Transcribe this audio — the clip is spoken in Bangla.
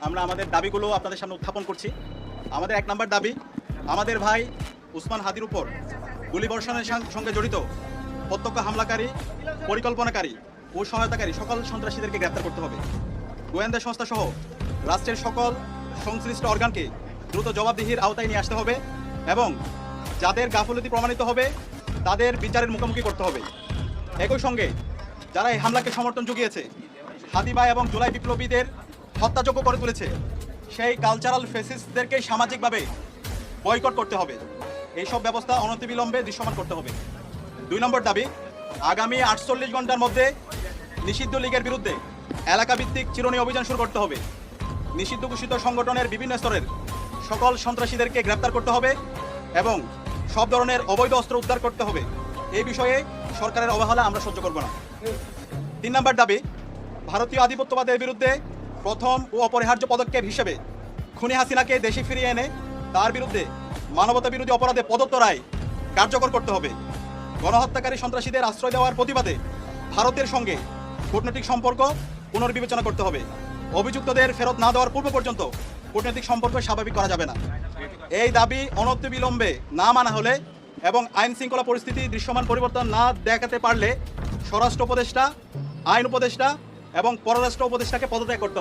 আমরা আমাদের দাবিগুলো আপনাদের সামনে উত্থাপন করছি। আমাদের 1 নম্বর দাবি, আমাদের ভাই উসমান হাদির উপর গুলিবর্ষণের সঙ্গে জড়িত প্রত্যক্ষ হামলাকারী, পরিকল্পনাকারী ও সহায়তাকারী সকল সন্ত্রাসীদেরকে গ্রেপ্তার করতে হবে। গোয়েন্দা সংস্থা সহ রাষ্ট্রের সকল সংশ্লিষ্ট অর্গানকে দ্রুত জবাবদিহির আওতায় নিয়ে আসতে হবে এবং যাদের গাফলতি প্রমাণিত হবে তাদের বিচারের মুখোমুখি করতে হবে। একই সঙ্গে যারা এই হামলাকে সমর্থন জুগিয়েছে, হাদি ভাই এবং জুলাই বিপ্লবীদের হত্যাযোগ্য করে তুলেছে, সেই কালচারাল ফেসিস্টদেরকে সামাজিকভাবে বয়কট করতে হবে। এইসব ব্যবস্থা অনতিবিলম্বে দৃশ্যমান করতে হবে। 2 নম্বর দাবি, আগামী 48 ঘন্টার মধ্যে নিষিদ্ধ লীগের বিরুদ্ধে এলাকাভিত্তিক চিরুনি অভিযান শুরু করতে হবে। নিষিদ্ধ ঘোষিত সংগঠনের বিভিন্ন স্তরের সকল সন্ত্রাসীদেরকে গ্রেপ্তার করতে হবে এবং সব ধরনের অবৈধ অস্ত্র উদ্ধার করতে হবে। এই বিষয়ে সরকারের অবহেলা আমরা সহ্য করব না। 3 নম্বর দাবি, ভারতীয় আধিপত্যবাদের বিরুদ্ধে প্রথম ও অপরিহার্য পদক্ষেপ হিসেবে খুনি হাসিনাকে দেশে ফিরিয়ে এনে তার বিরুদ্ধে মানবতা বিরোধী অপরাধে প্রদত্ত রায় কার্যকর করতে হবে। গণহত্যাকারী সন্ত্রাসীদের আশ্রয় দেওয়ার প্রতিবাদে ভারতের সঙ্গে কূটনৈতিক সম্পর্ক পুনর্বিবেচনা করতে হবে। অভিযুক্তদের ফেরত না দেওয়ার পূর্ব পর্যন্ত কূটনৈতিক সম্পর্ক স্বাভাবিক করা যাবে না। এই দাবি অনতিবিলম্বে না মানা হলে এবং আইন শৃঙ্খলা পরিস্থিতি দৃশ্যমান পরিবর্তন না দেখাতে পারলে স্বরাষ্ট্র উপদেষ্টা, আইন উপদেষ্টা এবং পররাষ্ট্র উপদেষ্টাকে পদত্যাগ করতে হবে।